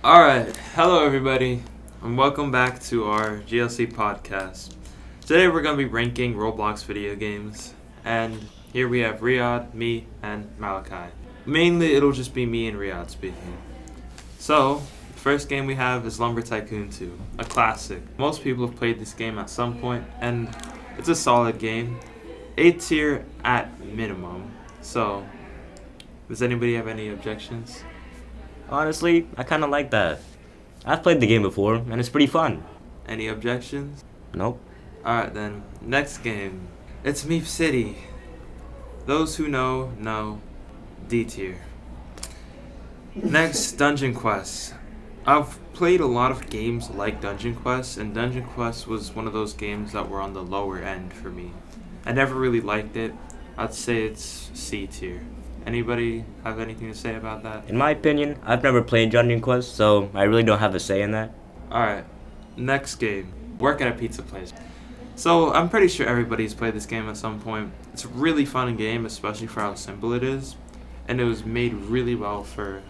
Alright, hello everybody, and welcome back to our GLC podcast. Today we're going to be ranking Roblox video games, and here we have Riyadh, me, and Malachi. Mainly it'll just be me and Riyadh speaking. So, the first game we have is Lumber Tycoon 2, a classic. Most people have played this game at some point, and it's a solid game. A tier at minimum. So, does anybody have any objections? Honestly, I kind of like that. I've played the game before, and it's pretty fun. Any objections? Nope. Alright then, next game. It's Meep City. Those who know, D tier. Next, Dungeon Quest. I've played a lot of games like Dungeon Quest, and Dungeon Quest was one of those games that were on the lower end for me. I never really liked it. I'd say it's C tier. Anybody have anything to say about that? In my opinion, I've never played Dungeon Quest, so I really don't have a say in that. Alright, next game. Work at a pizza place. So, I'm pretty sure everybody's played this game at some point. It's a really fun game, especially for how simple it is. And it was made really well for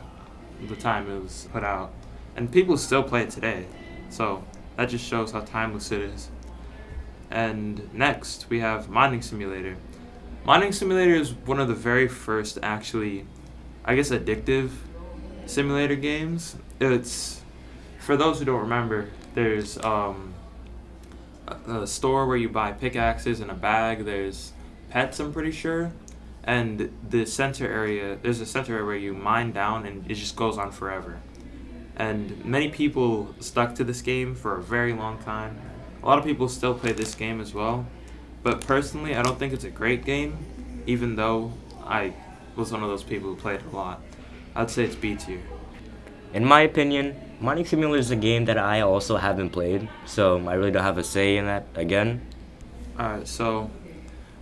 the time it was put out. And people still play it today. So, that just shows how timeless it is. And next, we have Mining Simulator. Mining Simulator is one of the very first, actually, I guess, addictive simulator games. It's, for those who don't remember, there's a store where you buy pickaxes and a bag. There's pets, I'm pretty sure. And the center area, there's a center area where you mine down and it just goes on forever. And many people stuck to this game for a very long time. A lot of people still play this game as well. But personally, I don't think it's a great game, even though I was one of those people who played it a lot. I'd say it's B tier. In my opinion, Mining Simulator is a game that I also haven't played, so I really don't have a say in that again. Alright, so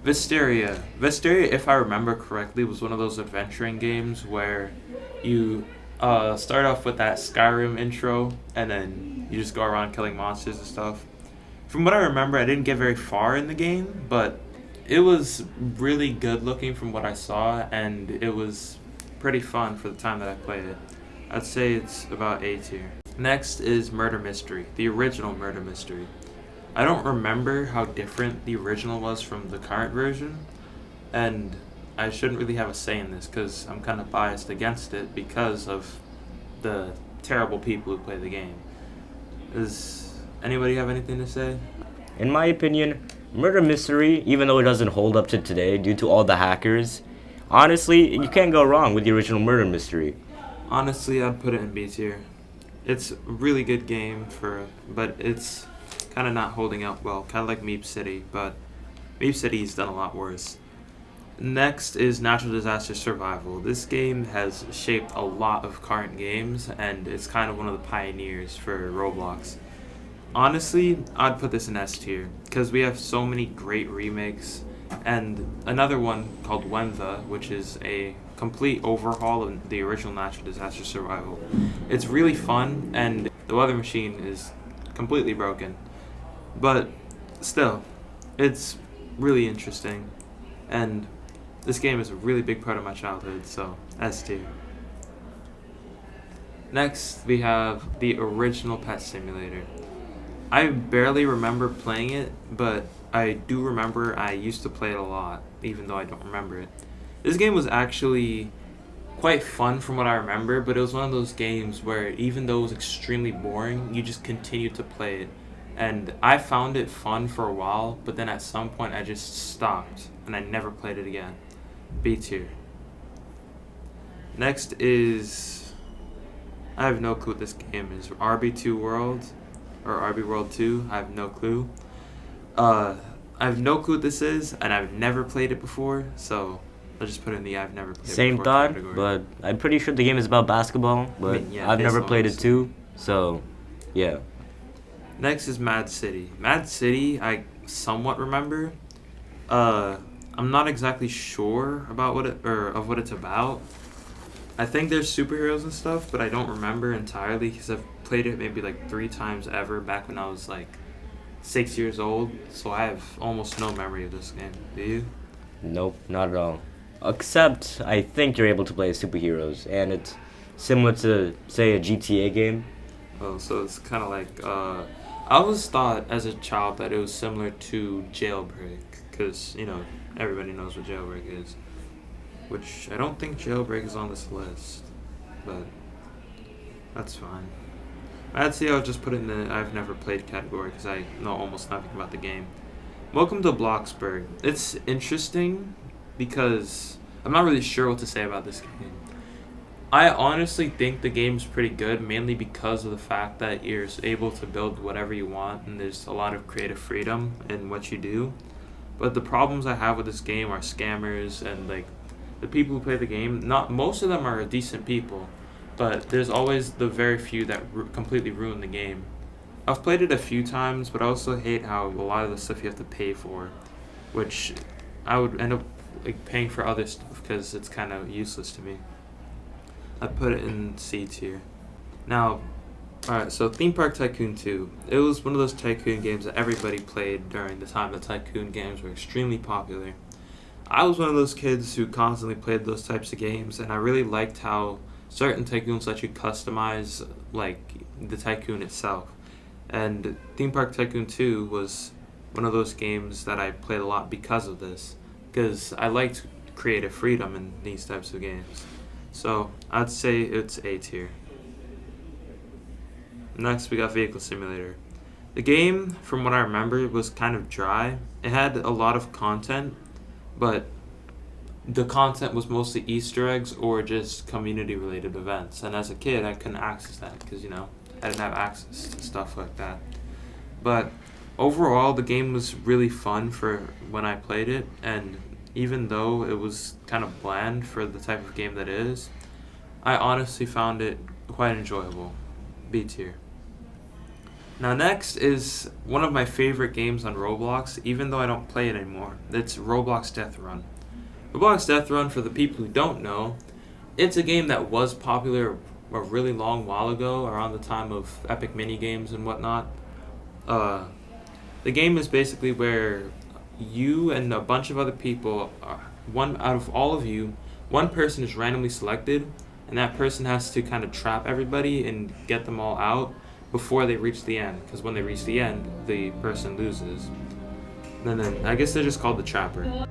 Visteria. Visteria, if I remember correctly, was one of those adventuring games where you start off with that Skyrim intro, and then you just go around killing monsters and stuff. From what I remember, I didn't get very far in the game, but it was really good looking from what I saw, and it was pretty fun for the time that I played it. I'd say it's about A tier. Next is Murder Mystery, the original Murder Mystery. I don't remember how different the original was from the current version, and I shouldn't really have a say in this because I'm kind of biased against it because of the terrible people who play the game. Does anybody have anything to say? In my opinion, Murder Mystery, even though it doesn't hold up to today due to all the hackers, honestly, you can't go wrong with the original Murder Mystery. Honestly, I'd put it in B tier. It's a really good game, but it's kind of not holding up well, kind of like Meep City, but Meep City's done a lot worse. Next is Natural Disaster Survival. This game has shaped a lot of current games, and it's kind of one of the pioneers for Roblox. Honestly, I'd put this in S tier, because we have so many great remakes, and another one called Wentha, which is a complete overhaul of the original Natural Disaster Survival. It's really fun, and the weather machine is completely broken. But still, it's really interesting, and this game is a really big part of my childhood, so S tier. Next, we have the original Pet Simulator. I barely remember playing it, but I do remember I used to play it a lot, even though I don't remember it. This game was actually quite fun from what I remember, but it was one of those games where even though it was extremely boring, you just continued to play it. And I found it fun for a while, but then at some point I just stopped, and I never played it again. B tier. Next is, I have no clue what this game is. RB2 World, or RB World 2, I have no clue. I have no clue what this is, and I've never played it before, so I'll just put it in the I've never played it Same before thought, category. but I'm pretty sure the game is about basketball, but I've never played it too, so yeah. Next is Mad City. Mad City, I somewhat remember. I'm not exactly sure about what it's about. I think there's superheroes and stuff, but I don't remember entirely because I've played it maybe like 3 times ever back when I was like 6 years old. So I have almost no memory of this game. Do you? Nope, not at all. Except I think you're able to play as superheroes, and it's similar to, say, a GTA game. Oh, so it's kind of like I always thought as a child that it was similar to Jailbreak, because everybody knows what Jailbreak is, which I don't think Jailbreak is on this list, but that's fine. I'd say I'll just put it in the I've never played category because I know almost nothing about the game. Welcome to Bloxburg. It's interesting because I'm not really sure what to say about this game. I honestly think the game's pretty good, mainly because of the fact that you're able to build whatever you want and there's a lot of creative freedom in what you do. But the problems I have with this game are scammers and like the people who play the game. Not most of them are decent people, but there's always the very few that completely ruin the game. I've played it a few times, but I also hate how a lot of the stuff you have to pay for, which I would end up like paying for other stuff because it's kind of useless to me. I put it in C tier. Now, alright, so Theme Park Tycoon 2. It was one of those tycoon games that everybody played during the time that tycoon games were extremely popular. I was one of those kids who constantly played those types of games, and I really liked how certain tycoons let you customize like the tycoon itself. And Theme Park Tycoon 2 was one of those games that I played a lot because of this, because I liked creative freedom in these types of games. So I'd say it's A tier. Next we got Vehicle Simulator. The game, from what I remember, was kind of dry. It had a lot of content, but the content was mostly Easter eggs or just community related events. And as a kid I couldn't access that because I didn't have access to stuff like that. But overall the game was really fun for when I played it, and even though it was kind of bland for the type of game that it is, I honestly found it quite enjoyable. B tier. Now next is one of my favorite games on Roblox, even though I don't play it anymore. It's Roblox Death Run. Roblox Death Run, for the people who don't know, it's a game that was popular a really long while ago, around the time of epic mini games and whatnot. The game is basically where you and a bunch of other people, one out of all of you, one person is randomly selected, and that person has to kind of trap everybody and get them all out before they reach the end, because when they reach the end, the person loses. And then I guess they're just called the trapper.